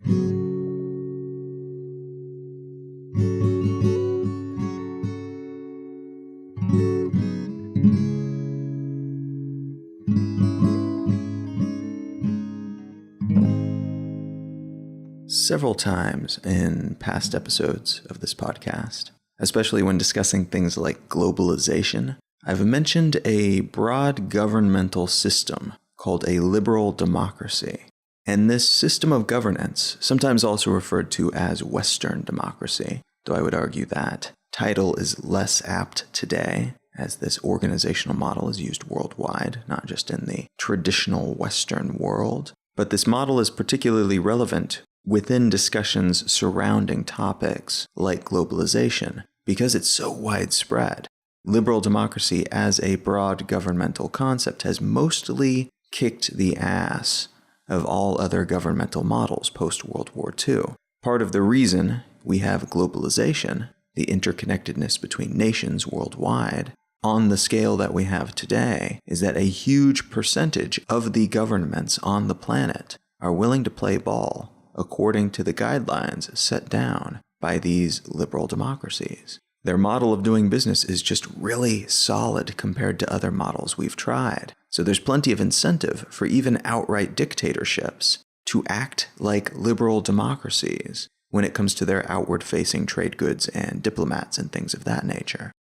Several times in past episodes of this podcast, especially when discussing things like globalization, I've mentioned a broad governmental system called a liberal democracy. And this system of governance, sometimes also referred to as Western democracy, though I would argue that title is less apt today, as this organizational model is used worldwide, not just in the traditional Western world. But this model is particularly relevant within discussions surrounding topics like globalization, because it's so widespread. Liberal democracy as a broad governmental concept has mostly kicked the ass of all other governmental models post-World War II. Part of the reason we have globalization, the interconnectedness between nations worldwide, on the scale that we have today, is that a huge percentage of the governments on the planet are willing to play ball according to the guidelines set down by these liberal democracies. Their model of doing business is just really solid compared to other models we've tried. So there's plenty of incentive for even outright dictatorships to act like liberal democracies when it comes to their outward-facing trade goods and diplomats and things of that nature.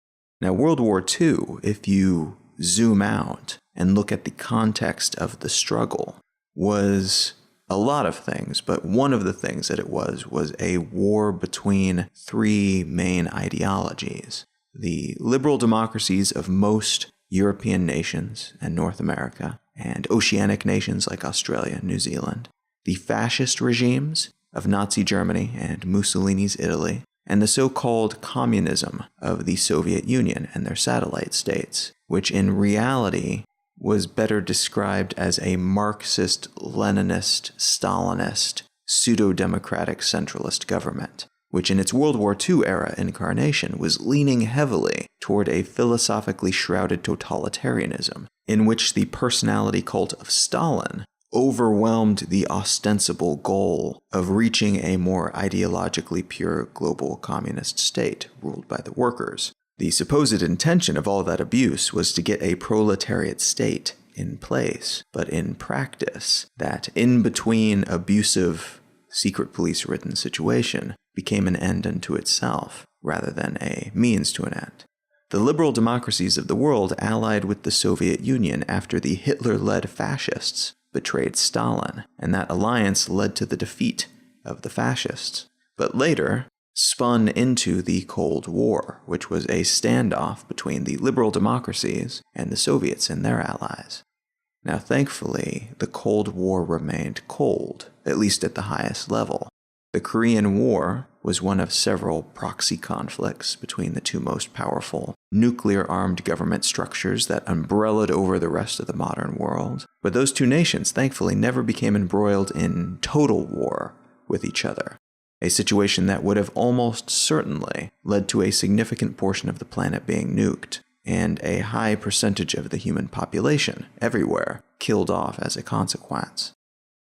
Now, World War II, if you zoom out and look at the context of the struggle, was a lot of things, but one of the things that it was a war between three main ideologies. The liberal democracies of most European nations and North America, and oceanic nations like Australia and New Zealand, the fascist regimes of Nazi Germany and Mussolini's Italy, and the so-called communism of the Soviet Union and their satellite states, which in reality was better described as a Marxist, Leninist, Stalinist, pseudo-democratic centralist government, which in its World War II era incarnation was leaning heavily toward a philosophically shrouded totalitarianism, in which the personality cult of Stalin overwhelmed the ostensible goal of reaching a more ideologically pure global communist state ruled by the workers. The supposed intention of all that abuse was to get a proletariat state in place, but in practice, that in-between abusive, secret police-ridden situation became an end unto itself, rather than a means to an end. The liberal democracies of the world allied with the Soviet Union after the Hitler-led fascists betrayed Stalin, and that alliance led to the defeat of the fascists. But later, spun into the Cold War, which was a standoff between the liberal democracies and the Soviets and their allies. Now, thankfully, the Cold War remained cold, at least at the highest level. The Korean War was one of several proxy conflicts between the two most powerful nuclear-armed government structures that umbrellaed over the rest of the modern world. But those two nations, thankfully, never became embroiled in total war with each other, a situation that would have almost certainly led to a significant portion of the planet being nuked, and a high percentage of the human population everywhere killed off as a consequence.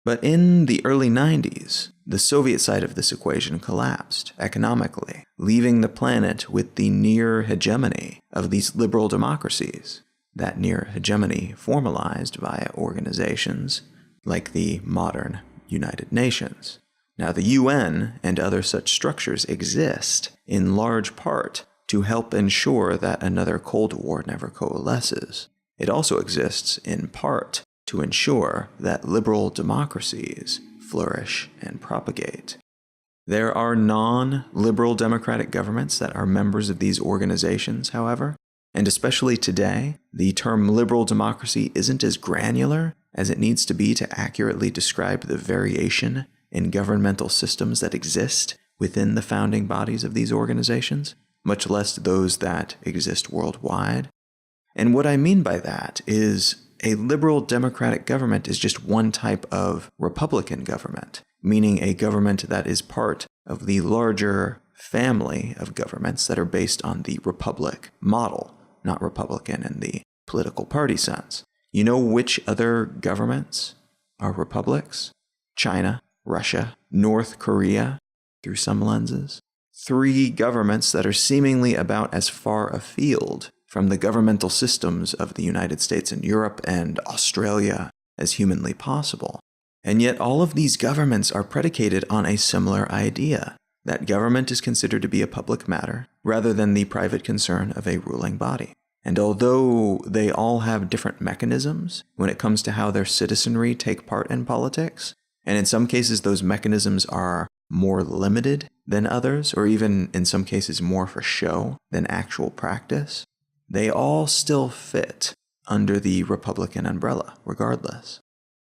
But in the early 90s, the Soviet side of this equation collapsed economically, leaving the planet with the near hegemony of these liberal democracies. That near hegemony formalized via organizations like the modern United Nations. Now, the UN and other such structures exist in large part to help ensure that another Cold War never coalesces. It also exists in part to ensure that liberal democracies flourish and propagate. There are non-liberal democratic governments that are members of these organizations, however, and especially today, the term liberal democracy isn't as granular as it needs to be to accurately describe the variation in governmental systems that exist within the founding bodies of these organizations, much less those that exist worldwide. And what I mean by that is a liberal democratic government is just one type of republican government, meaning a government that is part of the larger family of governments that are based on the republic model, not republican in the political party sense. You know which other governments are republics? China, Russia, North Korea, through some lenses. 3 governments that are seemingly about as far afield from the governmental systems of the United States and Europe and Australia as humanly possible. And yet all of these governments are predicated on a similar idea, that government is considered to be a public matter rather than the private concern of a ruling body. And although they all have different mechanisms when it comes to how their citizenry take part in politics, and in some cases those mechanisms are more limited than others, or even in some cases more for show than actual practice, they all still fit under the Republican umbrella, regardless.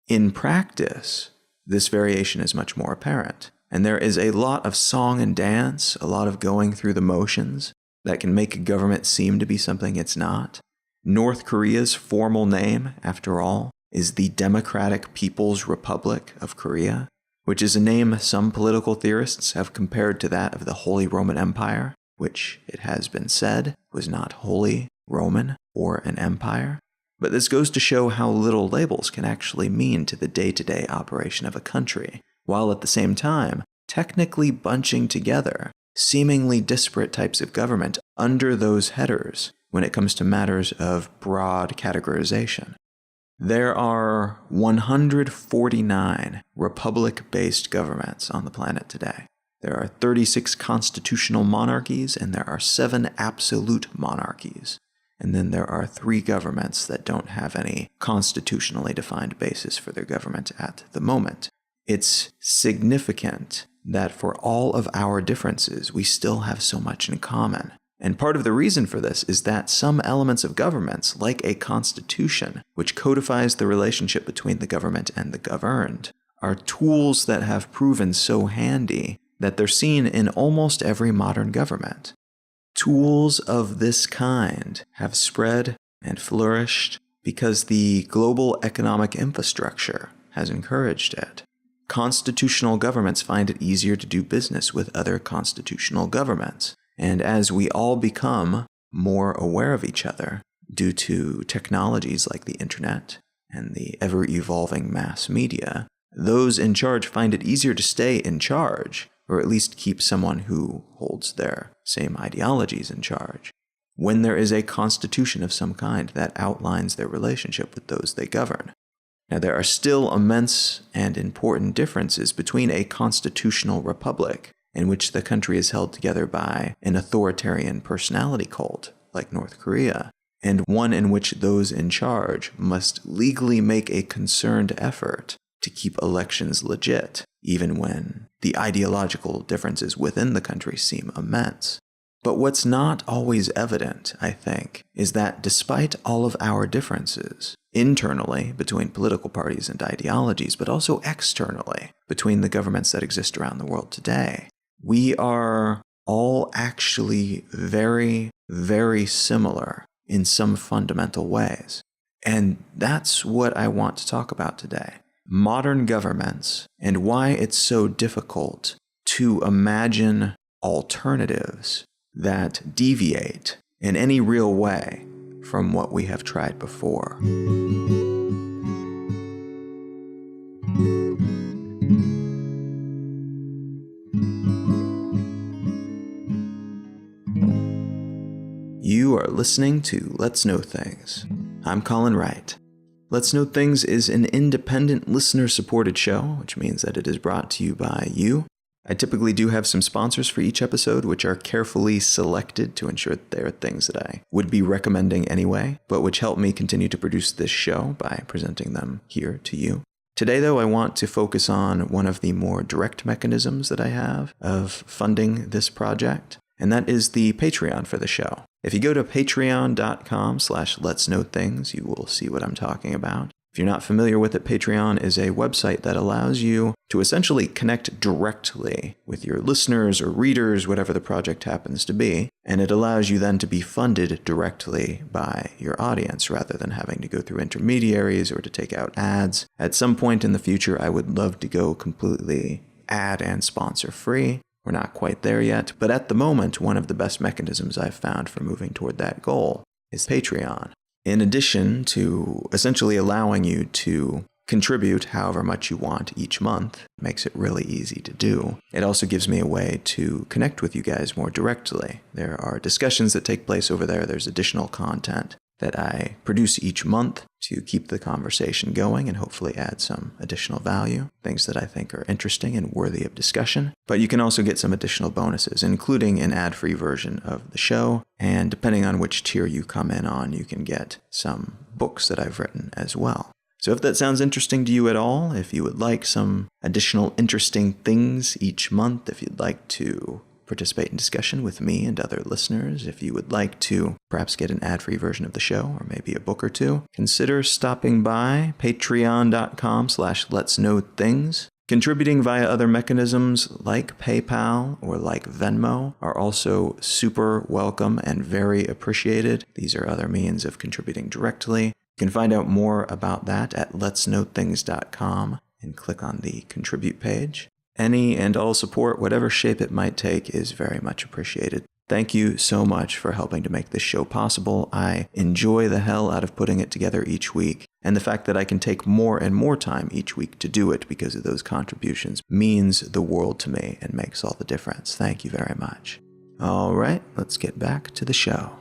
In practice, this variation is much more apparent, and there is a lot of song and dance, a lot of going through the motions that can make a government seem to be something it's not. North Korea's formal name, after all, is the Democratic People's Republic of Korea, which is a name some political theorists have compared to that of the Holy Roman Empire, which, it has been said, was not Holy Roman or an empire. But this goes to show how little labels can actually mean to the day-to-day operation of a country, while at the same time technically bunching together seemingly disparate types of government under those headers when it comes to matters of broad categorization. There are 149 republic-based governments on the planet today. There are 36 constitutional monarchies, and there are 7 absolute monarchies. And then there are 3 governments that don't have any constitutionally defined basis for their government at the moment. It's significant that for all of our differences, we still have so much in common. And part of the reason for this is that some elements of governments, like a constitution, which codifies the relationship between the government and the governed, are tools that have proven so handy that they're seen in almost every modern government. Tools of this kind have spread and flourished because the global economic infrastructure has encouraged it. Constitutional governments find it easier to do business with other constitutional governments. And as we all become more aware of each other due to technologies like the internet and the ever-evolving mass media, those in charge find it easier to stay in charge, or at least keep someone who holds their same ideologies in charge, when there is a constitution of some kind that outlines their relationship with those they govern. Now, there are still immense and important differences between a constitutional republic, in which the country is held together by an authoritarian personality cult, like North Korea, and one in which those in charge must legally make a concerned effort to keep elections legit, even when the ideological differences within the country seem immense. But what's not always evident, I think, is that despite all of our differences, internally between political parties and ideologies, but also externally between the governments that exist around the world today, we are all actually very, very similar in some fundamental ways. And that's what I want to talk about today. Modern governments and why it's so difficult to imagine alternatives that deviate in any real way from what we have tried before. You are listening to Let's Know Things. I'm Colin Wright. Let's Know Things is an independent listener-supported show, which means that it is brought to you by you. I typically do have some sponsors for each episode, which are carefully selected to ensure that they are things that I would be recommending anyway, but which help me continue to produce this show by presenting them here to you. Today, though, I want to focus on one of the more direct mechanisms that I have of funding this project, and that is the Patreon for the show. If you go to patreon.com/letsknowthings, you will see what I'm talking about. If you're not familiar with it, Patreon is a website that allows you to essentially connect directly with your listeners or readers, whatever the project happens to be, and it allows you then to be funded directly by your audience rather than having to go through intermediaries or to take out ads. At some point in the future, I would love to go completely ad and sponsor free. We're not quite there yet, but at the moment, one of the best mechanisms I've found for moving toward that goal is Patreon. In addition to essentially allowing you to contribute however much you want each month. It makes it really easy to do. It also gives me a way to connect with you guys more directly. There are discussions that take place over there. There's additional content that I produce each month to keep the conversation going and hopefully add some additional value, things that I think are interesting and worthy of discussion. But you can also get some additional bonuses, including an ad-free version of the show, and depending on which tier you come in on, you can get some books that I've written as well. So if that sounds interesting to you at all, if you would like some additional interesting things each month, if you'd like to participate in discussion with me and other listeners, if you would like to perhaps get an ad-free version of the show or maybe a book or two, consider stopping by patreon.com/letsknowthings. Contributing via other mechanisms like PayPal or like Venmo are also super welcome and very appreciated. These are other means of contributing directly. You can find out more about that at letsknowthings.com and click on the contribute page. Any and all support, whatever shape it might take, is very much appreciated. Thank you so much for helping to make this show possible. I enjoy the hell out of putting it together each week, and the fact that I can take more and more time each week to do it because of those contributions means the world to me and makes all the difference. Thank you very much. All right, let's get back to the show.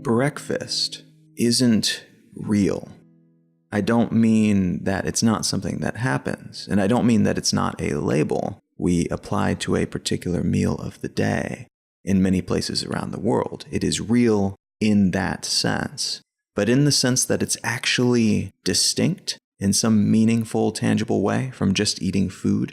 Breakfast isn't real. I don't mean that it's not something that happens, and I don't mean that it's not a label we apply to a particular meal of the day in many places around the world. It is real in that sense, but in the sense that it's actually distinct in some meaningful, tangible way from just eating food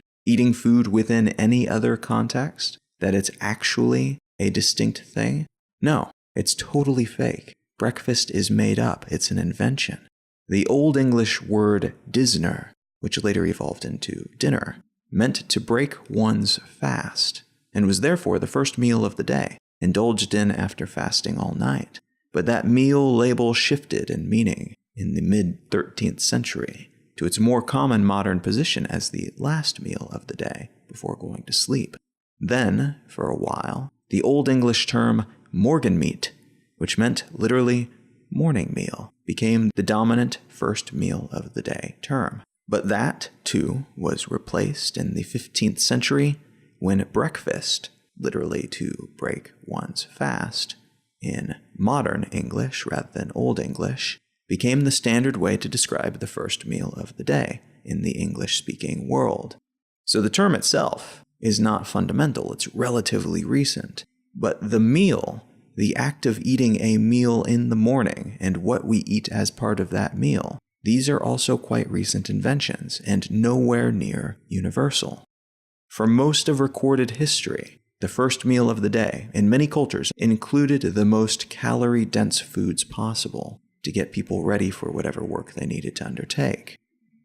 within any other context, that it's actually a distinct thing. No. It's totally fake. Breakfast is made up. It's an invention. The Old English word disner, which later evolved into dinner, meant to break one's fast, and was therefore the first meal of the day, indulged in after fasting all night. But that meal label shifted in meaning in the mid-13th century to its more common modern position as the last meal of the day before going to sleep. Then, for a while, the Old English term morgen meat, which meant literally morning meal, became the dominant first meal of the day term. But that, too, was replaced in the 15th century when breakfast, literally to break one's fast, in modern English rather than Old English, became the standard way to describe the first meal of the day in the English-speaking world. So the term itself is not fundamental, it's relatively recent. But the meal, the act of eating a meal in the morning and what we eat as part of that meal, these are also quite recent inventions and nowhere near universal. For most of recorded history, the first meal of the day in many cultures included the most calorie-dense foods possible to get people ready for whatever work they needed to undertake.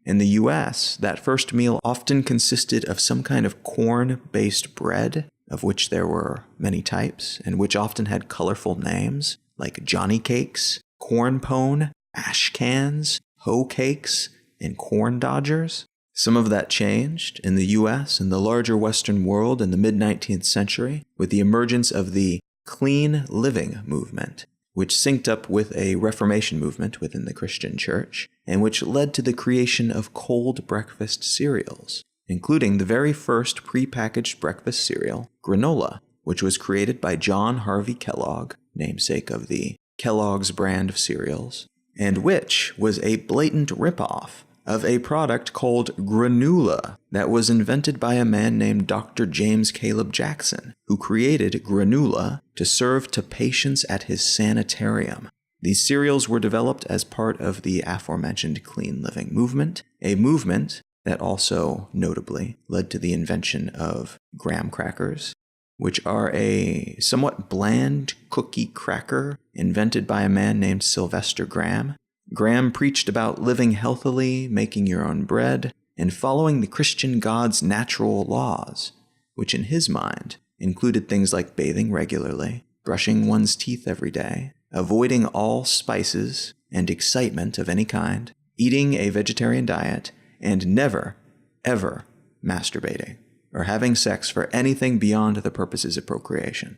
In the US, that first meal often consisted of some kind of corn-based bread, of which there were many types, and which often had colorful names like Johnny Cakes, Corn Pone, Ash Cans, Hoe Cakes, and Corn Dodgers. Some of that changed in the US and the larger Western world in the mid-19th century with the emergence of the clean living movement, which synced up with a Reformation movement within the Christian church, and which led to the creation of cold breakfast cereals, including the very first pre-packaged breakfast cereal, granola, which was created by John Harvey Kellogg, namesake of the Kellogg's brand of cereals, and which was a blatant ripoff of a product called granula that was invented by a man named Dr. James Caleb Jackson, who created granula to serve to patients at his sanitarium. These cereals were developed as part of the aforementioned clean living movement, a movement that also, notably, led to the invention of graham crackers, which are a somewhat bland cookie cracker invented by a man named Sylvester Graham. Graham preached about living healthily, making your own bread, and following the Christian God's natural laws, which in his mind included things like bathing regularly, brushing one's teeth every day, avoiding all spices and excitement of any kind, eating a vegetarian diet, and never, ever masturbating. or having sex for anything beyond the purposes of procreation.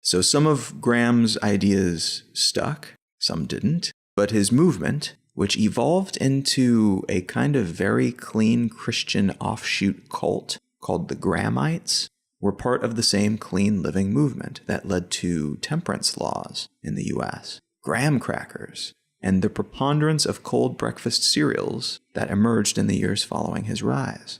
So some of Graham's ideas stuck, some didn't, but his movement, which evolved into a kind of very clean Christian offshoot cult called the Grahamites, were part of the same clean living movement that led to temperance laws in the US, graham crackers, and the preponderance of cold breakfast cereals that emerged in the years following his rise.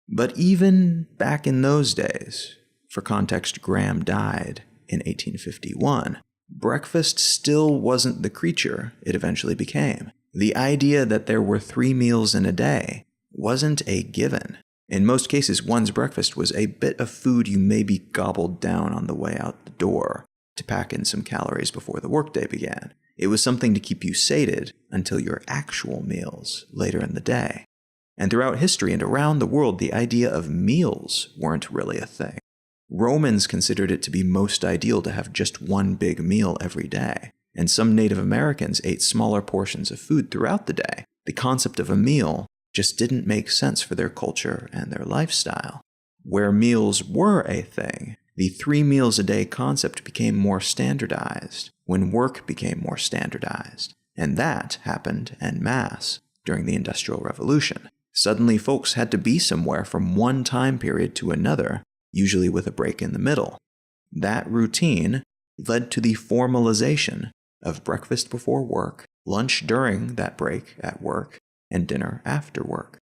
But even back in those days, for context, Graham died in 1851, breakfast still wasn't the creature it eventually became. The idea that there were 3 meals in a day wasn't a given. In most cases, one's breakfast was a bit of food you maybe gobbled down on the way out the door to pack in some calories before the workday began. It was something to keep you sated until your actual meals later in the day. And throughout history and around the world, the idea of meals weren't really a thing. Romans considered it to be most ideal to have just one big meal every day, and some Native Americans ate smaller portions of food throughout the day. The concept of a meal just didn't make sense for their culture and their lifestyle. Where meals were a thing, the 3 meals a day concept became more standardized when work became more standardized, and that happened en masse during the Industrial Revolution. Suddenly, folks had to be somewhere from one time period to another, usually with a break in the middle. That routine led to the formalization of breakfast before work, lunch during that break at work, and dinner after work.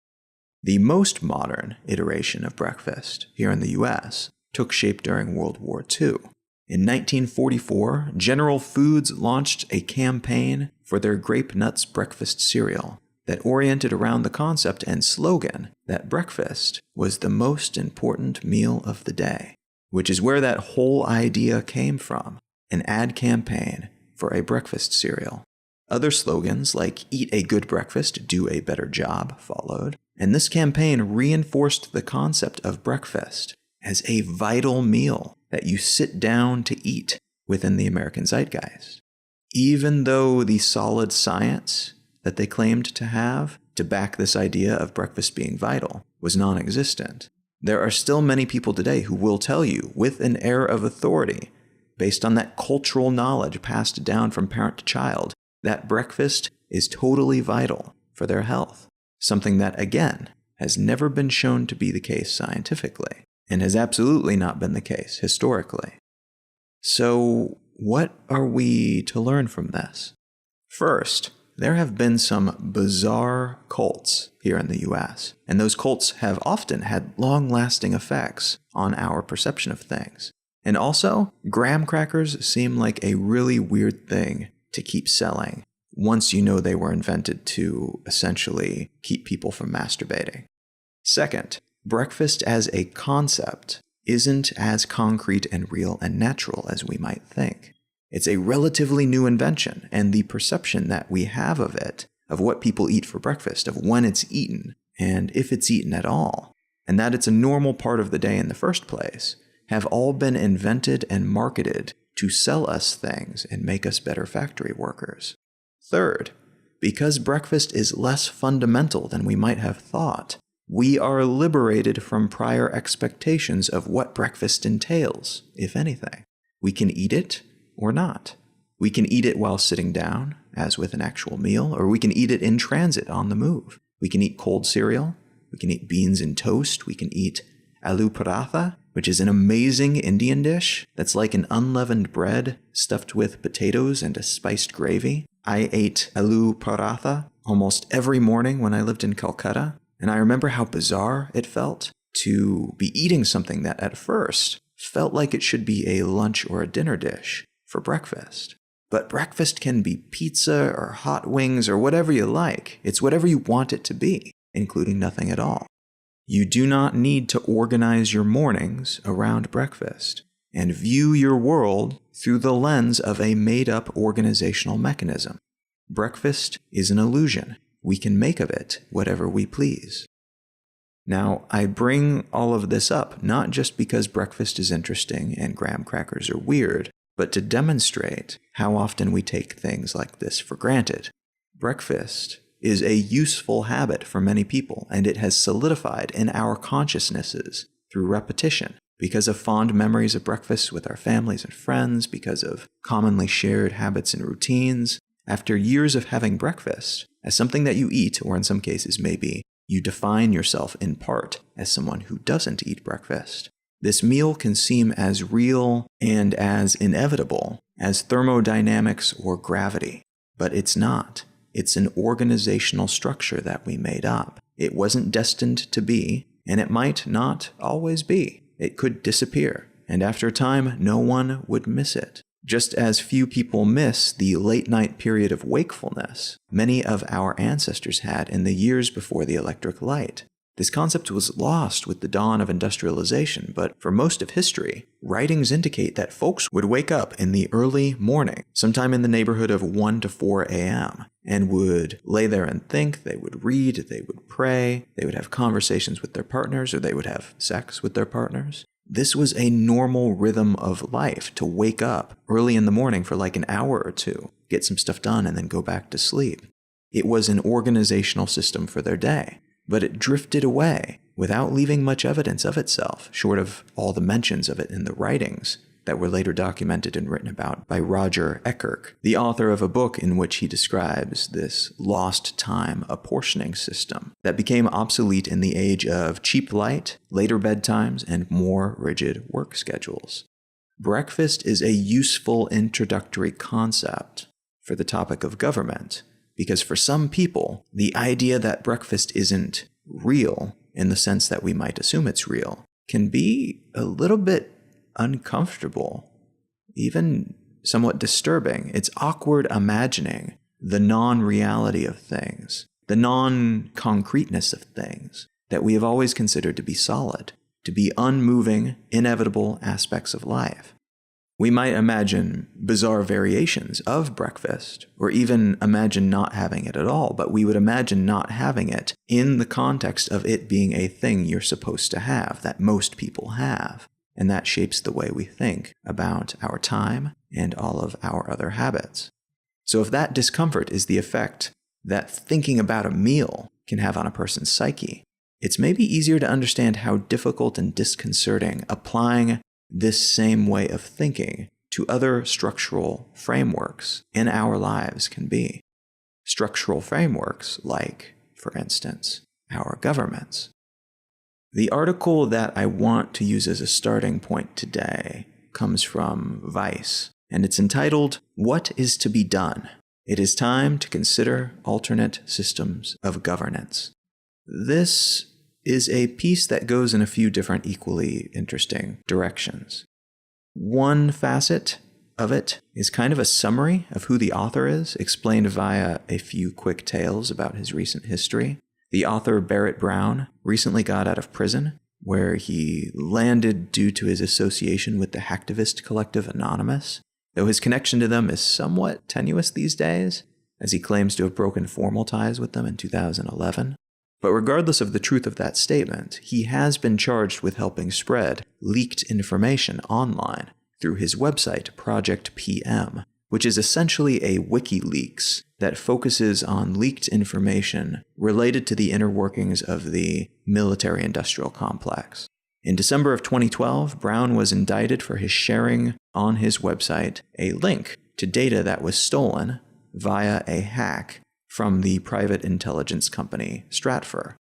The most modern iteration of breakfast here in the US took shape during World War II. In 1944, General Foods launched a campaign for their Grape Nuts breakfast cereal that oriented around the concept and slogan that breakfast was the most important meal of the day, which is where that whole idea came from, an ad campaign for a breakfast cereal. Other slogans like "Eat a good breakfast, do a better job" followed, and this campaign reinforced the concept of breakfast as a vital meal that you sit down to eat within the American zeitgeist. Even though the solid science that they claimed to have to back this idea of breakfast being vital was non-existent, there are still many people today who will tell you with an air of authority, based on that cultural knowledge passed down from parent to child, that breakfast is totally vital for their health, something that, again, has never been shown to be the case scientifically, and has absolutely not been the case historically. So, what are we to learn from this? First, there have been some bizarre cults here in the US, and those cults have often had long-lasting effects on our perception of things. And also, graham crackers seem like a really weird thing to keep selling once you know they were invented to essentially keep people from masturbating. Second, breakfast as a concept isn't as concrete and real and natural as we might think. It's a relatively new invention, and the perception that we have of it, of what people eat for breakfast, of when it's eaten, and if it's eaten at all, and that it's a normal part of the day in the first place, have all been invented and marketed to sell us things and make us better factory workers. Third, because breakfast is less fundamental than we might have thought, we are liberated from prior expectations of what breakfast entails, if anything. We can eat it or not. We can eat it while sitting down, as with an actual meal, or we can eat it in transit on the move. We can eat cold cereal. We can eat beans in toast. We can eat aloo paratha, which is an amazing Indian dish that's like an unleavened bread stuffed with potatoes and a spiced gravy. I ate aloo paratha almost every morning when I lived in Calcutta, and I remember how bizarre it felt to be eating something that at first felt like it should be a lunch or a dinner dish for breakfast. But breakfast can be pizza or hot wings or whatever you like. It's whatever you want it to be, including nothing at all. You do not need to organize your mornings around breakfast and view your world through the lens of a made-up organizational mechanism. Breakfast is an illusion. We can make of it whatever we please. Now, I bring all of this up not just because breakfast is interesting and graham crackers are weird, but to demonstrate how often we take things like this for granted. Breakfast is a useful habit for many people, and it has solidified in our consciousnesses through repetition, because of fond memories of breakfast with our families and friends, because of commonly shared habits and routines. After years of having breakfast as something that you eat, or in some cases maybe you define yourself in part as someone who doesn't eat breakfast, this meal can seem as real and as inevitable as thermodynamics or gravity. But it's not. It's an organizational structure that we made up. It wasn't destined to be, and it might not always be. It could disappear, and after a time, no one would miss it. Just as few people miss the late-night period of wakefulness many of our ancestors had in the years before the electric light. This concept was lost with the dawn of industrialization, but for most of history, writings indicate that folks would wake up in the early morning, sometime in the neighborhood of 1 to 4 a.m., and would lay there and think, they would read, they would pray, they would have conversations with their partners, or they would have sex with their partners. This was a normal rhythm of life, to wake up early in the morning for like an hour or two, get some stuff done, and then go back to sleep. It was an organizational system for their day, but it drifted away without leaving much evidence of itself, short of all the mentions of it in the writings that were later documented and written about by Roger Eckerk, the author of a book in which he describes this lost time apportioning system that became obsolete in the age of cheap light, later bedtimes, and more rigid work schedules. Breakfast is a useful introductory concept for the topic of government, because for some people, the idea that breakfast isn't real in the sense that we might assume it's real can be a little bit uncomfortable, even somewhat disturbing. It's awkward imagining the non-reality of things, the non-concreteness of things that we have always considered to be solid, to be unmoving, inevitable aspects of life. We might imagine bizarre variations of breakfast, or even imagine not having it at all, but we would imagine not having it in the context of it being a thing you're supposed to have, that most people have. And that shapes the way we think about our time and all of our other habits. So if that discomfort is the effect that thinking about a meal can have on a person's psyche, it's maybe easier to understand how difficult and disconcerting applying this same way of thinking to other structural frameworks in our lives can be. Structural frameworks like, for instance, our governments. The article that I want to use as a starting point today comes from Vice, and it's entitled, "What is to be Done? It is time to consider alternate systems of governance." This is a piece that goes in a few different equally interesting directions. One facet of it is kind of a summary of who the author is, explained via a few quick tales about his recent history. The author, Barrett Brown, recently got out of prison, where he landed due to his association with the hacktivist collective Anonymous, though his connection to them is somewhat tenuous these days, as he claims to have broken formal ties with them in 2011. But regardless of the truth of that statement, he has been charged with helping spread leaked information online through his website, Project PM, which is essentially a WikiLeaks that focuses on leaked information related to the inner workings of the military-industrial complex. In December of 2012, Brown was indicted for his sharing on his website a link to data that was stolen via a hack from the private intelligence company Stratfor.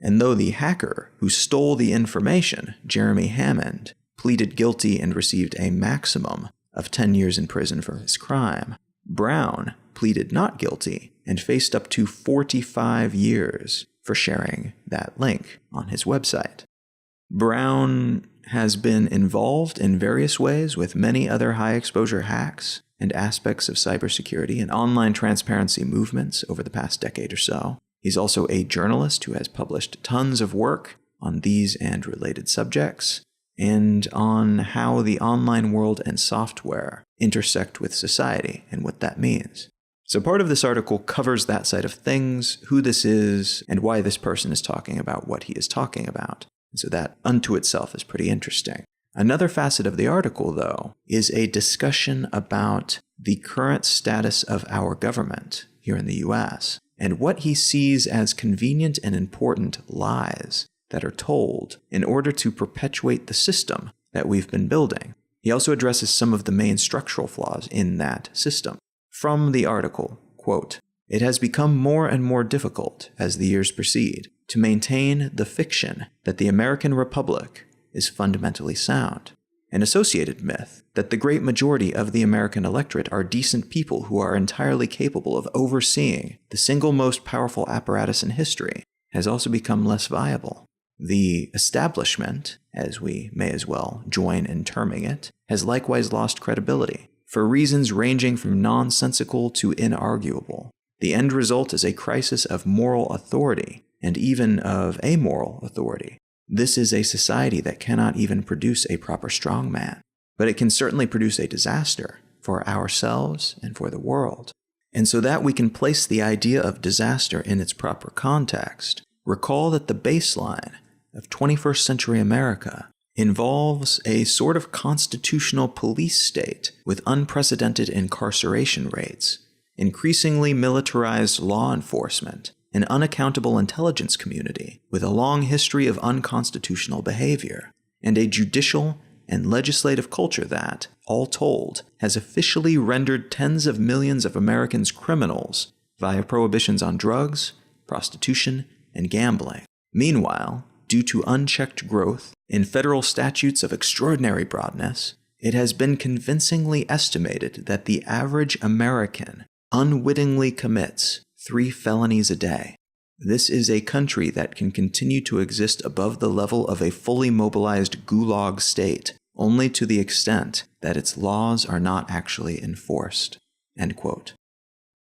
And though the hacker who stole the information, Jeremy Hammond, pleaded guilty and received a maximum of 10 years in prison for his crime, Brown pleaded not guilty and faced up to 45 years for sharing that link on his website. Brown has been involved in various ways with many other high-exposure hacks and aspects of cybersecurity and online transparency movements over the past decade or so. He's also a journalist who has published tons of work on these and related subjects, and on how the online world and software intersect with society and what that means. So part of this article covers that side of things, who this is, and why this person is talking about what he is talking about. And so that unto itself is pretty interesting. Another facet of the article, though, is a discussion about the current status of our government here in the US, and what he sees as convenient and important lies that are told in order to perpetuate the system that we've been building. He also addresses some of the main structural flaws in that system. From the article, quote, "It has become more and more difficult as the years proceed to maintain the fiction that the American Republic is fundamentally sound. An associated myth that the great majority of the American electorate are decent people who are entirely capable of overseeing the single most powerful apparatus in history has also become less viable. The establishment, as we may as well join in terming it, has likewise lost credibility, for reasons ranging from nonsensical to inarguable. The end result is a crisis of moral authority, and even of amoral authority. This is a society that cannot even produce a proper strongman, but it can certainly produce a disaster for ourselves and for the world. And so that we can place the idea of disaster in its proper context, recall that the baseline of 21st century America involves a sort of constitutional police state with unprecedented incarceration rates, increasingly militarized law enforcement, an unaccountable intelligence community with a long history of unconstitutional behavior, and a judicial and legislative culture that, all told, has officially rendered tens of millions of Americans criminals via prohibitions on drugs, prostitution, and gambling. Meanwhile, due to unchecked growth in federal statutes of extraordinary broadness, it has been convincingly estimated that the average American unwittingly commits 3 felonies a day. This is a country that can continue to exist above the level of a fully mobilized gulag state, only to the extent that its laws are not actually enforced." End quote.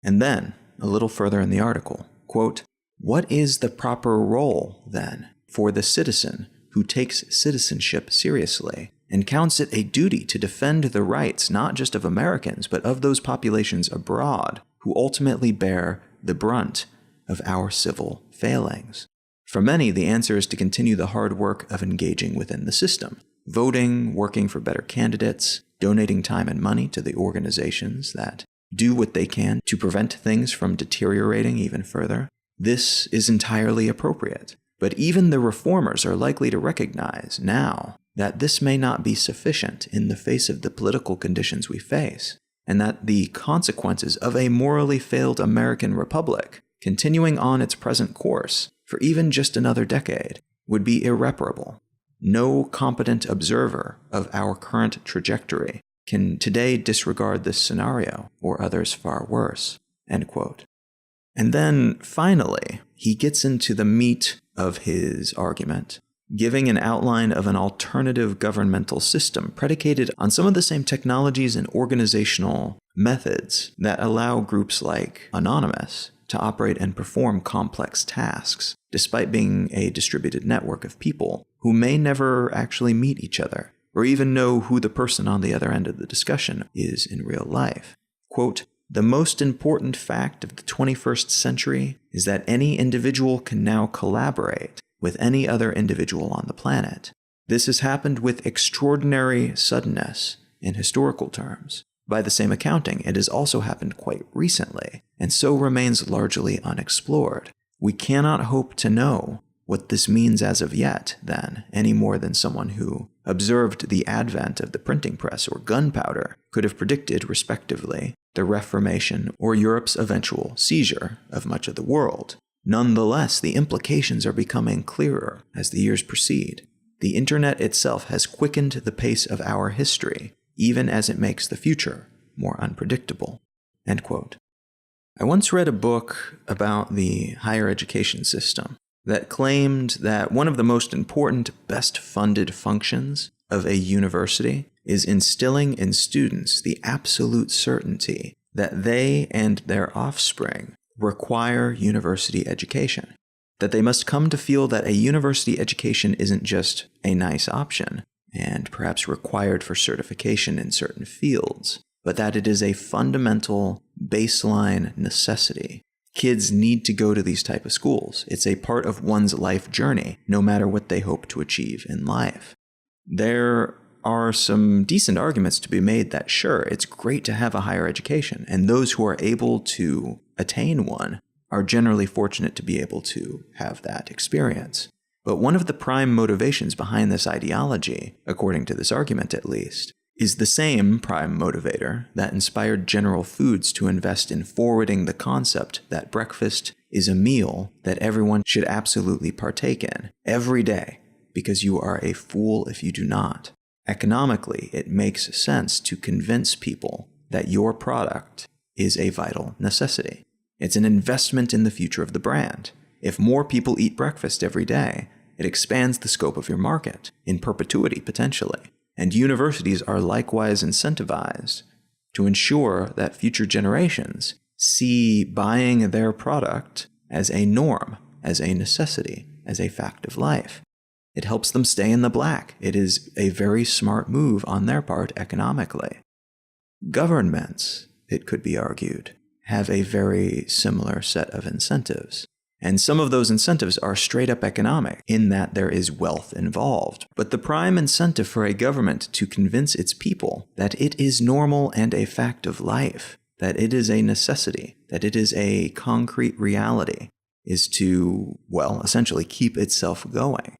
And then, a little further in the article, quote, "What is the proper role, then, for the citizen who takes citizenship seriously and counts it a duty to defend the rights not just of Americans, but of those populations abroad who ultimately bear the brunt of our civil failings?" For many, the answer is to continue the hard work of engaging within the system, voting, working for better candidates, donating time and money to the organizations that do what they can to prevent things from deteriorating even further. This is entirely appropriate. But even the reformers are likely to recognize now that this may not be sufficient in the face of the political conditions we face, and that the consequences of a morally failed American republic continuing on its present course for even just another decade would be irreparable. No competent observer of our current trajectory can today disregard this scenario or others far worse." End quote. And then, finally, he gets into the meat of his argument, giving an outline of an alternative governmental system predicated on some of the same technologies and organizational methods that allow groups like Anonymous to operate and perform complex tasks, despite being a distributed network of people who may never actually meet each other, or even know who the person on the other end of the discussion is in real life. Quote, "The most important fact of the 21st century is that any individual can now collaborate with any other individual on the planet. This has happened with extraordinary suddenness in historical terms. By the same accounting, it has also happened quite recently, and so remains largely unexplored. We cannot hope to know what this means as of yet, then, any more than someone who observed the advent of the printing press or gunpowder could have predicted, respectively, the Reformation or Europe's eventual seizure of much of the world. Nonetheless, the implications are becoming clearer as the years proceed. The internet itself has quickened the pace of our history, even as it makes the future more unpredictable." End quote. I once read a book about the higher education system that claimed that one of the most important, best-funded functions of a university is instilling in students the absolute certainty that they and their offspring require university education, that they must come to feel that a university education isn't just a nice option and perhaps required for certification in certain fields, but that it is a fundamental baseline necessity. Kids need to go to these type of schools. It's a part of one's life journey, no matter what they hope to achieve in life. There are some decent arguments to be made that, sure, it's great to have a higher education, and those who are able to attain one are generally fortunate to be able to have that experience. But one of the prime motivations behind this ideology, according to this argument at least, is the same prime motivator that inspired General Foods to invest in forwarding the concept that breakfast is a meal that everyone should absolutely partake in every day, because you are a fool if you do not. Economically, it makes sense to convince people that your product is a vital necessity. It's an investment in the future of the brand. If more people eat breakfast every day, it expands the scope of your market, in perpetuity potentially. And universities are likewise incentivized to ensure that future generations see buying their product as a norm, as a necessity, as a fact of life. It helps them stay in the black. It is a very smart move on their part economically. Governments, it could be argued, have a very similar set of incentives. And some of those incentives are straight up economic, in that there is wealth involved. But the prime incentive for a government to convince its people that it is normal and a fact of life, that it is a necessity, that it is a concrete reality, is to, well, essentially keep itself going.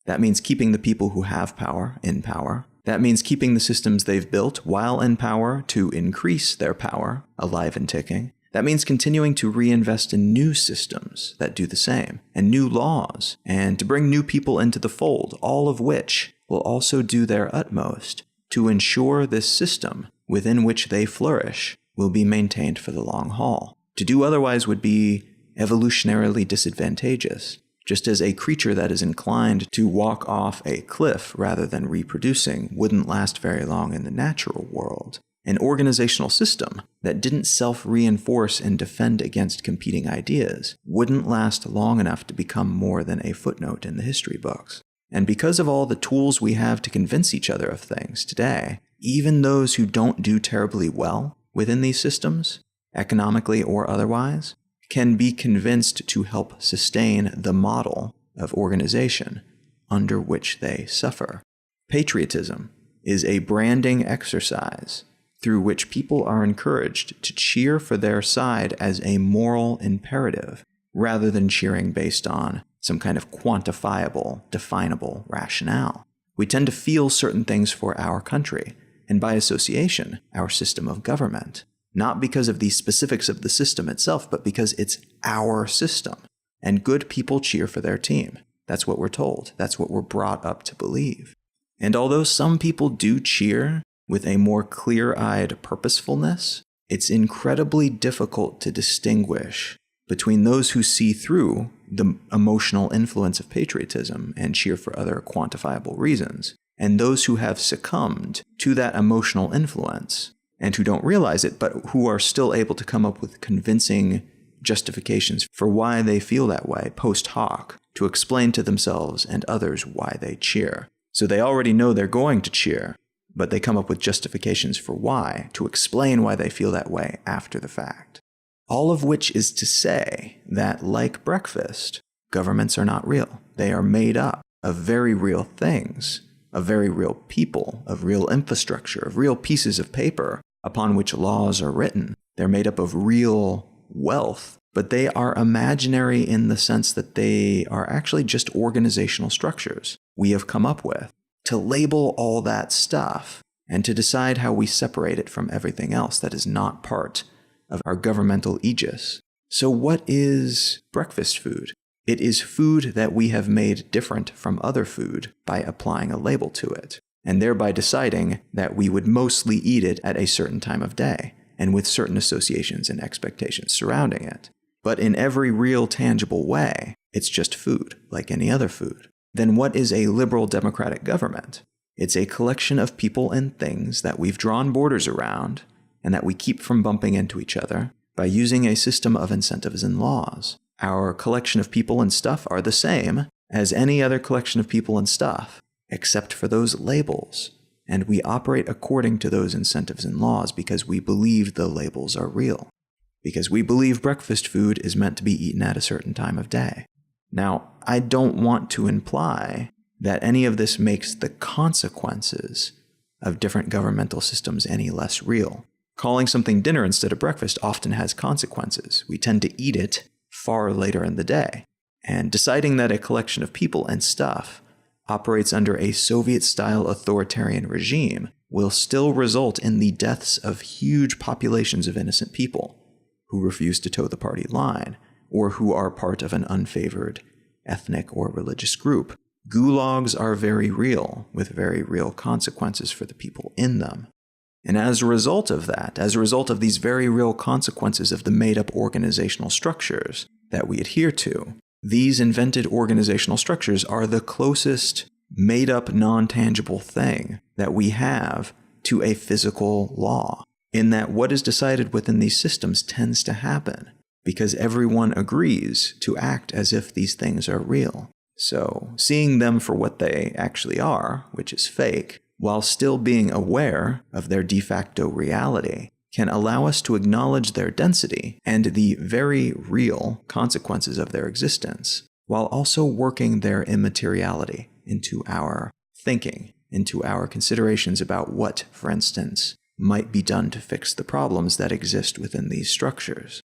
That means keeping the people who have power in power. That means keeping the systems they've built while in power to increase their power, alive and ticking. That means continuing to reinvest in new systems that do the same, and new laws, and to bring new people into the fold, all of which will also do their utmost to ensure this system within which they flourish will be maintained for the long haul. To do otherwise would be evolutionarily disadvantageous, just as a creature that is inclined to walk off a cliff rather than reproducing wouldn't last very long in the natural world. An organizational system that didn't self-reinforce and defend against competing ideas wouldn't last long enough to become more than a footnote in the history books. And because of all the tools we have to convince each other of things today, even those who don't do terribly well within these systems, economically or otherwise, can be convinced to help sustain the model of organization under which they suffer. Patriotism is a branding exercise through which people are encouraged to cheer for their side as a moral imperative, rather than cheering based on some kind of quantifiable, definable rationale. We tend to feel certain things for our country, and by association, our system of government, not because of the specifics of the system itself, but because it's our system. And good people cheer for their team. That's what we're told. That's what we're brought up to believe. And although some people do cheer with a more clear-eyed purposefulness, it's incredibly difficult to distinguish between those who see through the emotional influence of patriotism and cheer for other quantifiable reasons, and those who have succumbed to that emotional influence and who don't realize it, but who are still able to come up with convincing justifications for why they feel that way post hoc, to explain to themselves and others why they cheer. So they already know they're going to cheer, but they come up with justifications for why, to explain why they feel that way after the fact. All of which is to say that, like breakfast, governments are not real. They are made up of very real things, of very real people, of real infrastructure, of real pieces of paper upon which laws are written. They're made up of real wealth, but they are imaginary in the sense that they are actually just organizational structures we have come up with to label all that stuff and to decide how we separate it from everything else that is not part of our governmental aegis. So what is breakfast food? It is food that we have made different from other food by applying a label to it, and thereby deciding that we would mostly eat it at a certain time of day, and with certain associations and expectations surrounding it. But in every real tangible way, it's just food, like any other food. Then what is a liberal democratic government? It's a collection of people and things that we've drawn borders around and that we keep from bumping into each other by using a system of incentives and laws. Our collection of people and stuff are the same as any other collection of people and stuff, except for those labels. And we operate according to those incentives and laws because we believe the labels are real. Because we believe breakfast food is meant to be eaten at a certain time of day. Now, I don't want to imply that any of this makes the consequences of different governmental systems any less real. Calling something dinner instead of breakfast often has consequences. We tend to eat it far later in the day. And deciding that a collection of people and stuff operates under a Soviet-style authoritarian regime will still result in the deaths of huge populations of innocent people who refuse to toe the party line, or who are part of an unfavored ethnic or religious group. Gulags are very real, with very real consequences for the people in them. And as a result of that, as a result of these very real consequences of the made-up organizational structures that we adhere to, these invented organizational structures are the closest made-up non-tangible thing that we have to a physical law, in that what is decided within these systems tends to happen because everyone agrees to act as if these things are real. So, seeing them for what they actually are, which is fake, while still being aware of their de facto reality, can allow us to acknowledge their density and the very real consequences of their existence, while also working their immateriality into our thinking, into our considerations about what, for instance, might be done to fix the problems that exist within these structures.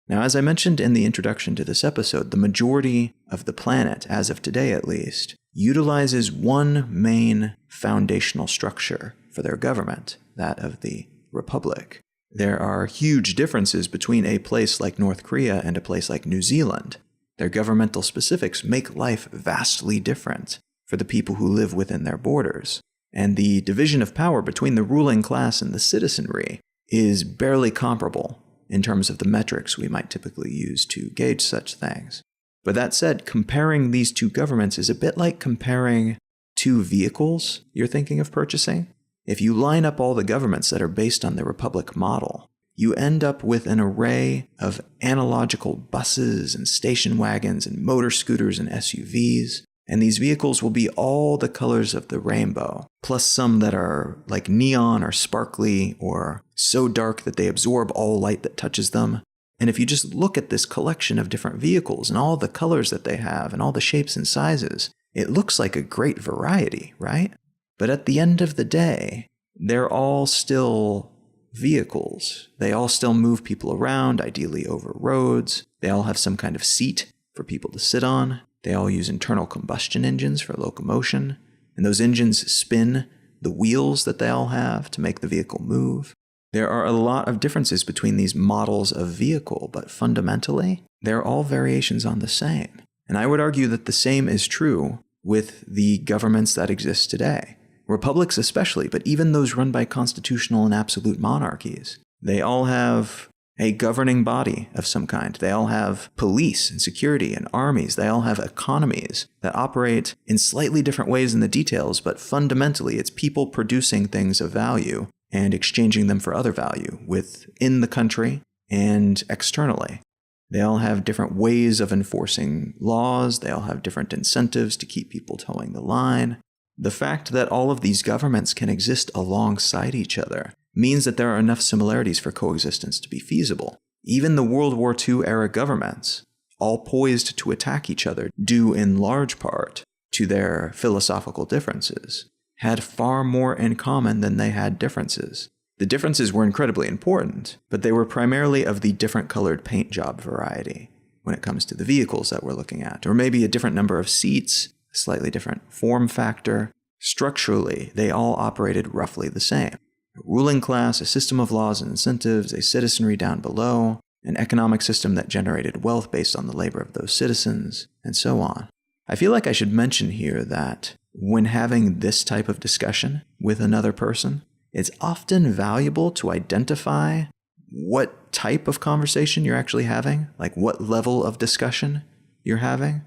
Now, as I mentioned in the introduction to this episode, the majority of the planet, as of today at least, utilizes one main foundational structure for their government, that of the Republic. There are huge differences between a place like North Korea and a place like New Zealand. Their governmental specifics make life vastly different for the people who live within their borders. And the division of power between the ruling class and the citizenry is barely comparable in terms of the metrics we might typically use to gauge such things. But that said, comparing these two governments is a bit like comparing two vehicles you're thinking of purchasing. If you line up all the governments that are based on the Republic model, you end up with an array of analogical buses and station wagons and motor scooters and SUVs. And these vehicles will be all the colors of the rainbow, plus some that are like neon or sparkly or so dark that they absorb all light that touches them. And if you just look at this collection of different vehicles and all the colors that they have and all the shapes and sizes, it looks like a great variety, right? But at the end of the day, they're all still vehicles. They all still move people around, ideally over roads. They all have some kind of seat for people to sit on. They all use internal combustion engines for locomotion, and those engines spin the wheels that they all have to make the vehicle move. There are a lot of differences between these models of vehicle, but fundamentally, they're all variations on the same. And I would argue that the same is true with the governments that exist today. Republics especially, but even those run by constitutional and absolute monarchies. They all have a governing body of some kind. They all have police and security and armies. They all have economies that operate in slightly different ways in the details, but fundamentally it's people producing things of value and exchanging them for other value within the country and externally. They all have different ways of enforcing laws. They all have different incentives to keep people towing the line. The fact that all of these governments can exist alongside each other means that there are enough similarities for coexistence to be feasible. Even the World War II era governments, all poised to attack each other, due in large part to their philosophical differences, had far more in common than they had differences. The differences were incredibly important, but they were primarily of the different colored paint job variety when it comes to the vehicles that we're looking at, or maybe a different number of seats, a slightly different form factor. Structurally, they all operated roughly the same. A ruling class, a system of laws and incentives, a citizenry down below, an economic system that generated wealth based on the labor of those citizens, and so on. I feel like I should mention here that when having this type of discussion with another person, it's often valuable to identify what type of conversation you're actually having, like what level of discussion you're having.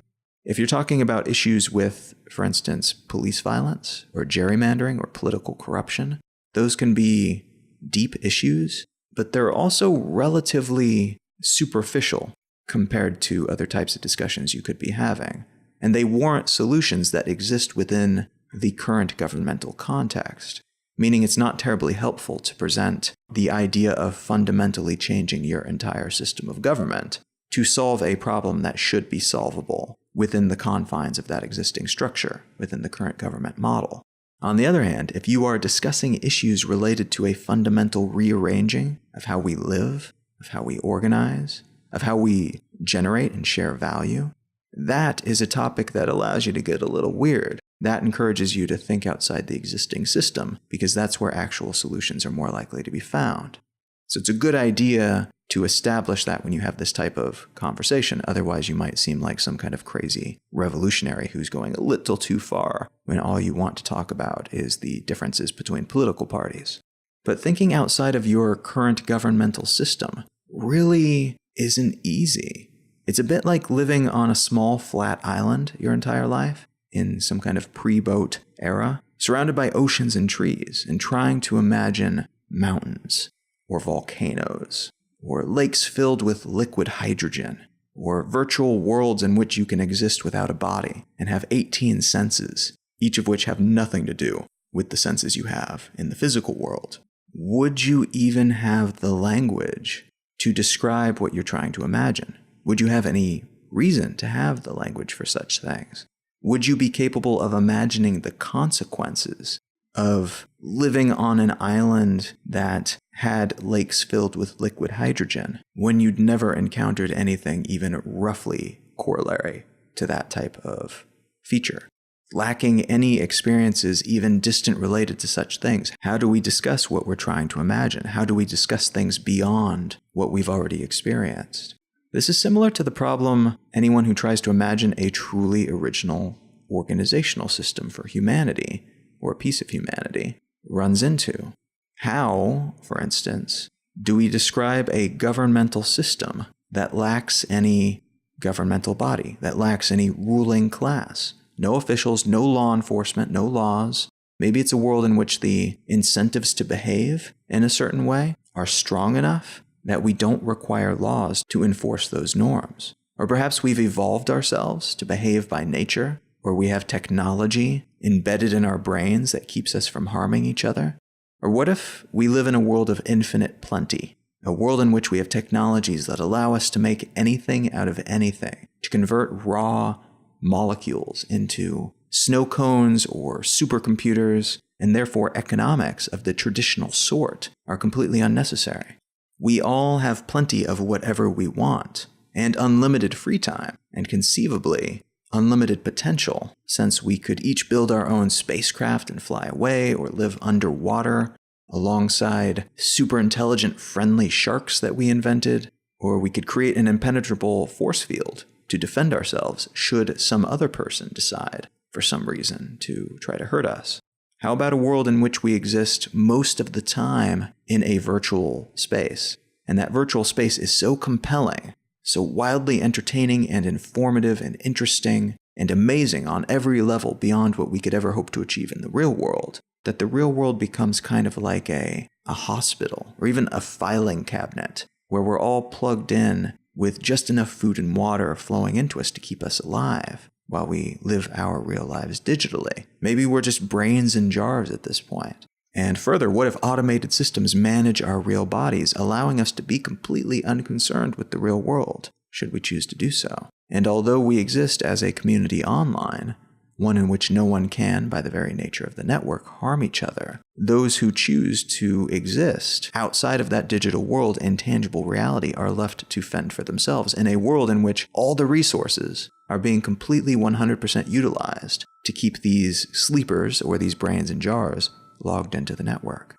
If you're talking about issues with, for instance, police violence or gerrymandering or political corruption, those can be deep issues, but they're also relatively superficial compared to other types of discussions you could be having. And they warrant solutions that exist within the current governmental context, meaning it's not terribly helpful to present the idea of fundamentally changing your entire system of government to solve a problem that should be solvable within the confines of that existing structure, within the current government model. On the other hand, if you are discussing issues related to a fundamental rearranging of how we live, of how we organize, of how we generate and share value, that is a topic that allows you to get a little weird. That encourages you to think outside the existing system, because that's where actual solutions are more likely to be found. So it's a good idea to establish that when you have this type of conversation. Otherwise, you might seem like some kind of crazy revolutionary who's going a little too far when all you want to talk about is the differences between political parties. But thinking outside of your current governmental system really isn't easy. It's a bit like living on a small flat island your entire life in some kind of pre-boat era, surrounded by oceans and trees, and trying to imagine mountains or volcanoes or lakes filled with liquid hydrogen, or virtual worlds in which you can exist without a body and have 18 senses, each of which have nothing to do with the senses you have in the physical world. Would you even have the language to describe what you're trying to imagine? Would you have any reason to have the language for such things? Would you be capable of imagining the consequences of living on an island that had lakes filled with liquid hydrogen when you'd never encountered anything even roughly corollary to that type of feature? Lacking any experiences even distant related to such things, how do we discuss what we're trying to imagine? How do we discuss things beyond what we've already experienced? This is similar to the problem anyone who tries to imagine a truly original organizational system for humanity, or a piece of humanity, runs into. How, for instance, do we describe a governmental system that lacks any governmental body, that lacks any ruling class? No officials, no law enforcement, no laws. Maybe it's a world in which the incentives to behave in a certain way are strong enough that we don't require laws to enforce those norms. Or perhaps we've evolved ourselves to behave by nature, or we have technology embedded in our brains that keeps us from harming each other. Or what if we live in a world of infinite plenty, a world in which we have technologies that allow us to make anything out of anything, to convert raw molecules into snow cones or supercomputers, and therefore economics of the traditional sort are completely unnecessary. We all have plenty of whatever we want, and unlimited free time, and conceivably unlimited potential, since we could each build our own spacecraft and fly away, or live underwater alongside super intelligent friendly sharks that we invented, or we could create an impenetrable force field to defend ourselves should some other person decide, for some reason, to try to hurt us. How about a world in which we exist most of the time in a virtual space, and that virtual space is so compelling, so wildly entertaining and informative and interesting and amazing on every level beyond what we could ever hope to achieve in the real world, that the real world becomes kind of like a hospital or even a filing cabinet where we're all plugged in with just enough food and water flowing into us to keep us alive while we live our real lives digitally. Maybe we're just brains in jars at this point. And further, what if automated systems manage our real bodies, allowing us to be completely unconcerned with the real world, should we choose to do so? And although we exist as a community online, one in which no one can, by the very nature of the network, harm each other, those who choose to exist outside of that digital world and tangible reality are left to fend for themselves in a world in which all the resources are being completely 100% utilized to keep these sleepers, or these brains in jars, logged into the network.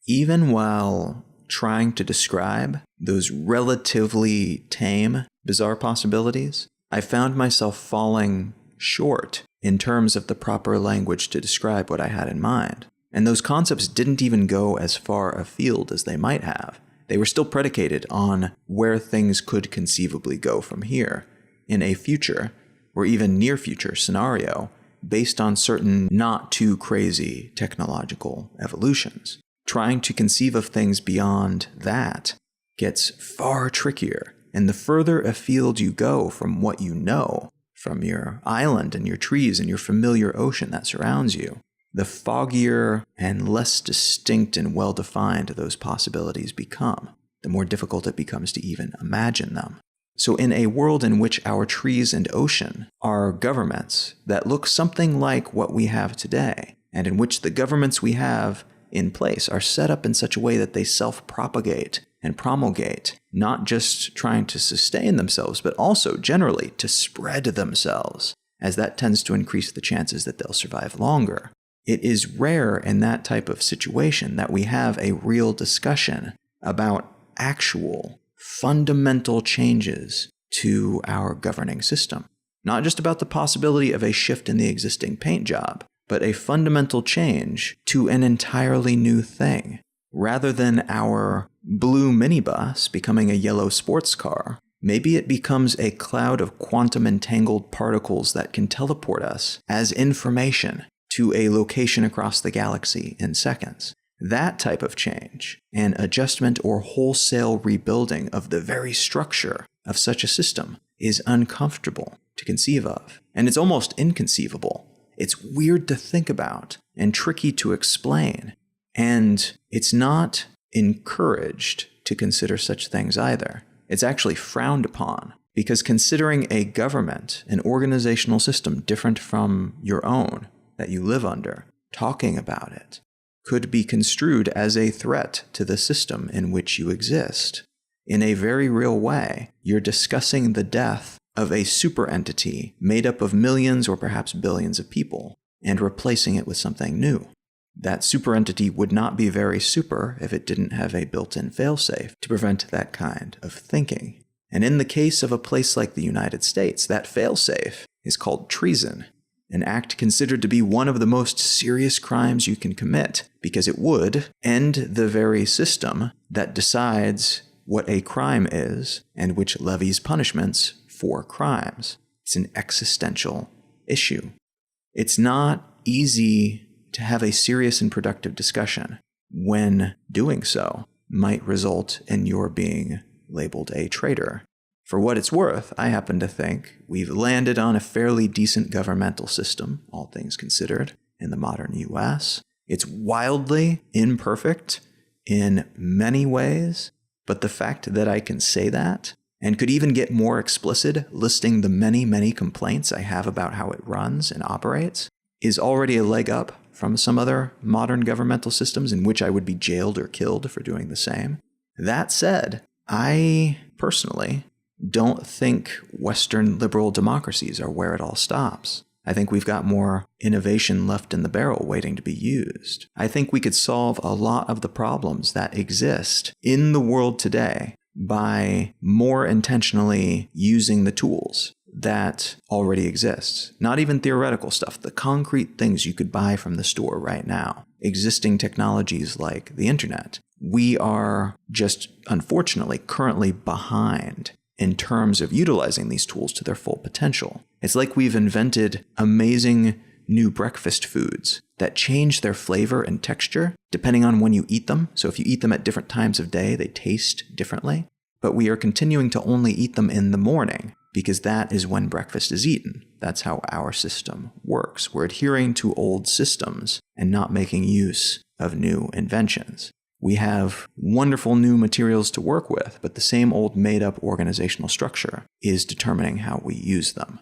Even while trying to describe those relatively tame, bizarre possibilities, I found myself falling short in terms of the proper language to describe what I had in mind. And those concepts didn't even go as far afield as they might have. They were still predicated on where things could conceivably go from here in a future, or even near future scenario, based on certain not too crazy technological evolutions. Trying to conceive of things beyond that gets far trickier, and the further afield you go from what you know, from your island and your trees and your familiar ocean that surrounds you, the foggier and less distinct and well-defined those possibilities become, the more difficult it becomes to even imagine them. So in a world in which our trees and ocean are governments that look something like what we have today, and in which the governments we have in place are set up in such a way that they self-propagate and promulgate, not just trying to sustain themselves, but also generally to spread themselves, as that tends to increase the chances that they'll survive longer. It is rare in that type of situation that we have a real discussion about actual fundamental changes to our governing system. Not just about the possibility of a shift in the existing paint job, but a fundamental change to an entirely new thing. Rather than our blue minibus becoming a yellow sports car, maybe it becomes a cloud of quantum entangled particles that can teleport us as information to a location across the galaxy in seconds. That type of change, an adjustment or wholesale rebuilding of the very structure of such a system, is uncomfortable to conceive of. And it's almost inconceivable. It's weird to think about and tricky to explain. And it's not encouraged to consider such things either. It's actually frowned upon, because considering a government, an organizational system different from your own that you live under, talking about it, could be construed as a threat to the system in which you exist. In a very real way, you're discussing the death of a super entity made up of millions or perhaps billions of people, and replacing it with something new. That super entity would not be very super if it didn't have a built-in failsafe to prevent that kind of thinking. And in the case of a place like the United States, that failsafe is called treason, an act considered to be one of the most serious crimes you can commit, because it would end the very system that decides what a crime is and which levies punishments for crimes. It's an existential issue. It's not easy to have a serious and productive discussion when doing so might result in your being labeled a traitor. For what it's worth, I happen to think we've landed on a fairly decent governmental system, all things considered, in the modern US. It's wildly imperfect in many ways, but the fact that I can say that, and could even get more explicit, listing the many, many complaints I have about how it runs and operates, is already a leg up from some other modern governmental systems in which I would be jailed or killed for doing the same. That said, I personally don't think Western liberal democracies are where it all stops. I think we've got more innovation left in the barrel waiting to be used. I think we could solve a lot of the problems that exist in the world today by more intentionally using the tools that already exists. Not even theoretical stuff, the concrete things you could buy from the store right now. Existing technologies like the internet. We are just, unfortunately, currently behind in terms of utilizing these tools to their full potential. It's like we've invented amazing new breakfast foods that change their flavor and texture depending on when you eat them. So if you eat them at different times of day, they taste differently. But we are continuing to only eat them in the morning because that is when breakfast is eaten. That's how our system works. We're adhering to old systems and not making use of new inventions. We have wonderful new materials to work with, but the same old made-up organizational structure is determining how we use them.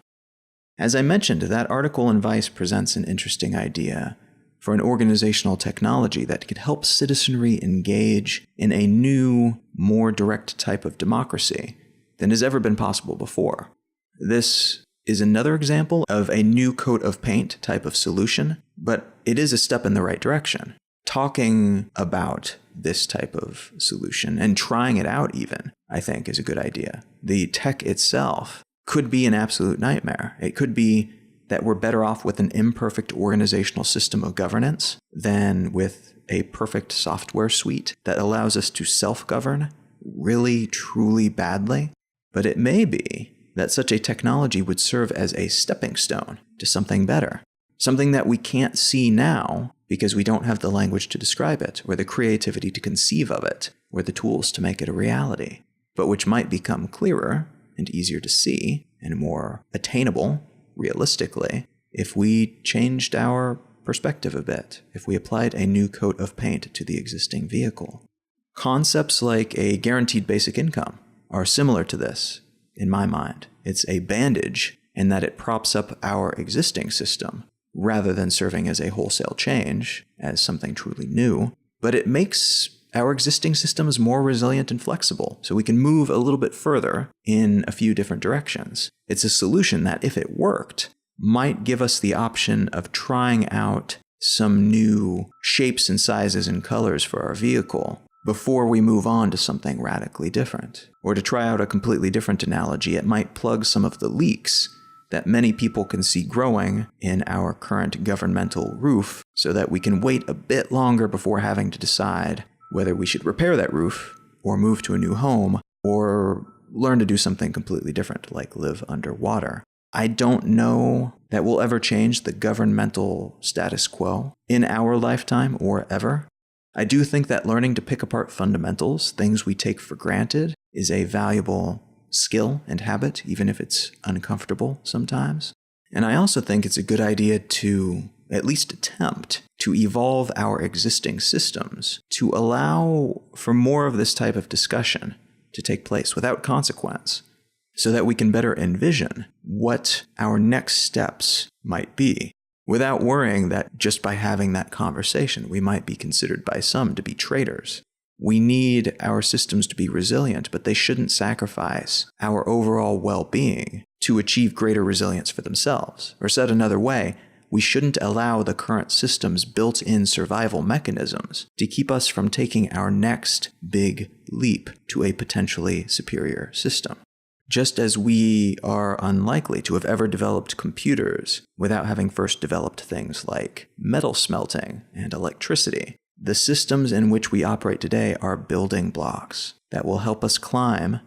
As I mentioned, that article in Vice presents an interesting idea for an organizational technology that could help citizenry engage in a new, more direct type of democracy than has ever been possible before. This is another example of a new coat of paint type of solution, but it is a step in the right direction. Talking about this type of solution and trying it out even, I think, is a good idea. The tech itself could be an absolute nightmare. It could be that we're better off with an imperfect organizational system of governance than with a perfect software suite that allows us to self-govern really, truly badly. But it may be that such a technology would serve as a stepping stone to something better, something that we can't see now because we don't have the language to describe it, or the creativity to conceive of it, or the tools to make it a reality, but which might become clearer and easier to see and more attainable, realistically, if we changed our perspective a bit, if we applied a new coat of paint to the existing vehicle. Concepts like a guaranteed basic income are similar to this, in my mind. It's a bandage in that it props up our existing system, rather than serving as a wholesale change, as something truly new, but it makes our existing systems more resilient and flexible, so we can move a little bit further in a few different directions. It's a solution that, if it worked, might give us the option of trying out some new shapes and sizes and colors for our vehicle before we move on to something radically different. Or to try out a completely different analogy, it might plug some of the leaks that many people can see growing in our current governmental roof so that we can wait a bit longer before having to decide whether we should repair that roof or move to a new home or learn to do something completely different, like live underwater. I don't know that we'll ever change the governmental status quo in our lifetime or ever. I do think that learning to pick apart fundamentals, things we take for granted, is a valuable skill and habit, even if it's uncomfortable sometimes. And I also think it's a good idea to at least attempt to evolve our existing systems to allow for more of this type of discussion to take place without consequence, so that we can better envision what our next steps might be, without worrying that just by having that conversation, we might be considered by some to be traitors. We need our systems to be resilient, but they shouldn't sacrifice our overall well-being to achieve greater resilience for themselves. Or said another way, we shouldn't allow the current system's built-in survival mechanisms to keep us from taking our next big leap to a potentially superior system. Just as we are unlikely to have ever developed computers without having first developed things like metal smelting and electricity, the systems in which we operate today are building blocks that will help us climb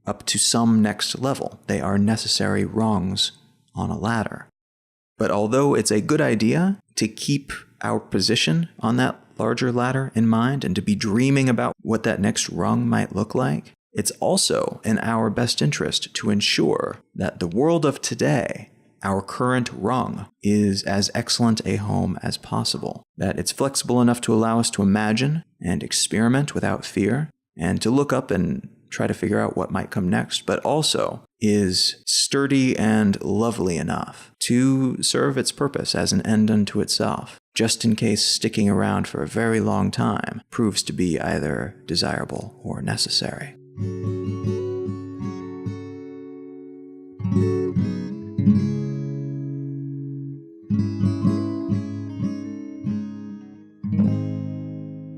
up to some next level. They are necessary rungs on a ladder. But although it's a good idea to keep our position on that larger ladder in mind and to be dreaming about what that next rung might look like, it's also in our best interest to ensure that the world of today, our current rung, is as excellent a home as possible, that it's flexible enough to allow us to imagine and experiment without fear, and to look up and try to figure out what might come next, but also is sturdy and lovely enough to serve its purpose as an end unto itself, just in case sticking around for a very long time proves to be either desirable or necessary.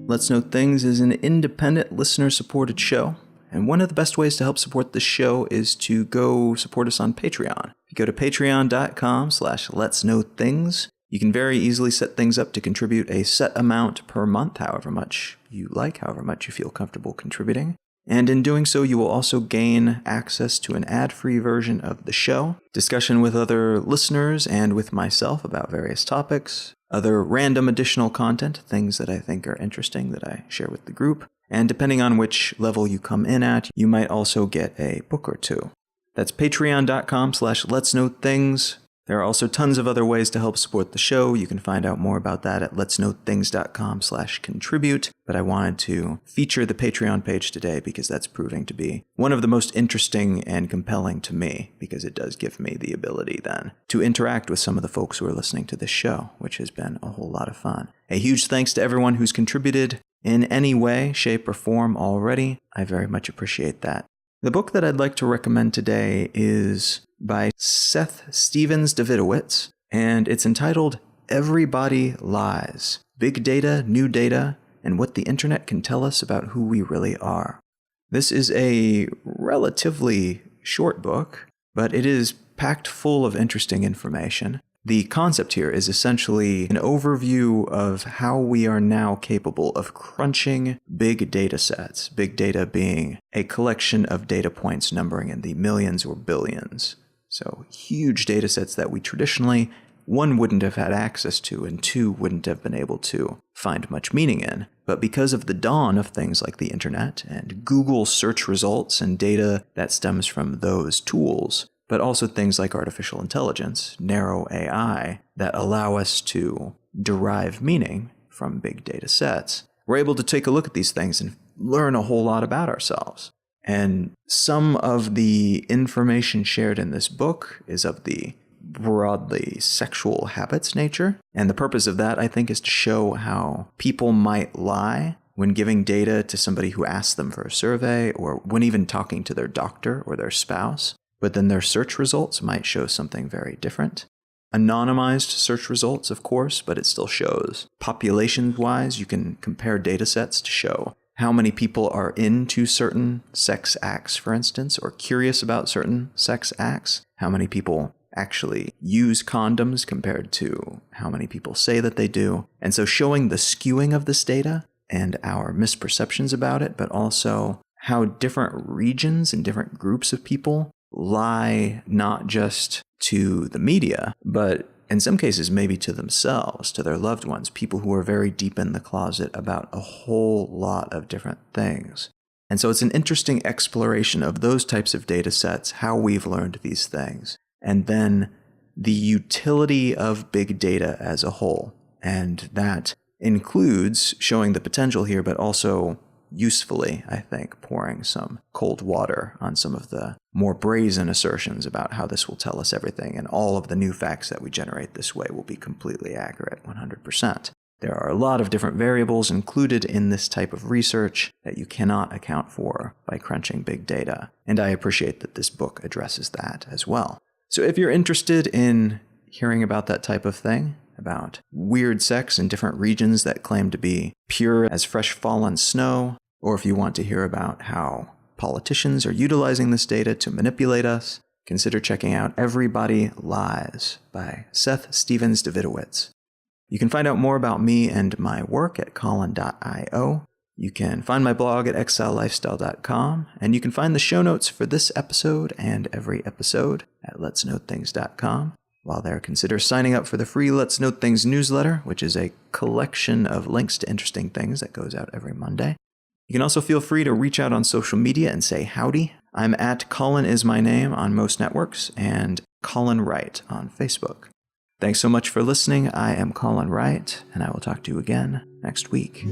Let's Know Things is an independent, listener-supported show, and one of the best ways to help support this show is to go support us on Patreon. If you go to patreon.com/letsknowthings, you can very easily set things up to contribute a set amount per month, however much you like, however much you feel comfortable contributing. And in doing so, you will also gain access to an ad-free version of the show, discussion with other listeners and with myself about various topics, other random additional content, things that I think are interesting that I share with the group, and depending on which level you come in at, you might also get a book or two. That's patreon.com/letsknowthings. There are also tons of other ways to help support the show. You can find out more about that at letsknowthings.com/contribute. But I wanted to feature the Patreon page today because that's proving to be one of the most interesting and compelling to me, because it does give me the ability then to interact with some of the folks who are listening to this show, which has been a whole lot of fun. A huge thanks to everyone who's contributed in any way, shape, or form already. I very much appreciate that. The book that I'd like to recommend today is by Seth Stevens-Davidowitz, and it's entitled Everybody Lies: Big Data, New Data, and What the Internet Can Tell Us About Who We Really Are. This is a relatively short book, but it is packed full of interesting information. The concept here is essentially an overview of how we are now capable of crunching big data sets, big data being a collection of data points numbering in the millions or billions. So huge data sets that we traditionally, one, wouldn't have had access to, and two, wouldn't have been able to find much meaning in. But because of the dawn of things like the internet and Google search results and data that stems from those tools, but also things like artificial intelligence, narrow AI, that allow us to derive meaning from big data sets, we're able to take a look at these things and learn a whole lot about ourselves. And some of the information shared in this book is of the broadly sexual habits nature. And the purpose of that, I think, is to show how people might lie when giving data to somebody who asks them for a survey, or when even talking to their doctor or their spouse, but then their search results might show something very different. Anonymized search results, of course, but it still shows. Population-wise, you can compare data sets to show how many people are into certain sex acts, for instance, or curious about certain sex acts, how many people actually use condoms compared to how many people say that they do. And so showing the skewing of this data and our misperceptions about it, but also how different regions and different groups of people lie not just to the media, but in some cases maybe to themselves, to their loved ones, people who are very deep in the closet about a whole lot of different things. And so it's an interesting exploration of those types of data sets, how we've learned these things, and then the utility of big data as a whole. And that includes showing the potential here, but also usefully, I think, pouring some cold water on some of the more brazen assertions about how this will tell us everything, and all of the new facts that we generate this way will be completely accurate 100%. There are a lot of different variables included in this type of research that you cannot account for by crunching big data, and I appreciate that this book addresses that as well. So if you're interested in hearing about that type of thing, about weird sex in different regions that claim to be pure as fresh fallen snow, or if you want to hear about how politicians are utilizing this data to manipulate us, consider checking out Everybody Lies by Seth Stevens Davidowitz. You can find out more about me and my work at colin.io. You can find my blog at exilelifestyle.com, and you can find the show notes for this episode and every episode at letsknowthings.com. While there, consider signing up for the free Let's Know Things newsletter, which is a collection of links to interesting things that goes out every Monday. You can also feel free to reach out on social media and say howdy. I'm at Colin is my name on most networks, and Colin Wright on Facebook. Thanks so much for listening. I am Colin Wright, and I will talk to you again next week.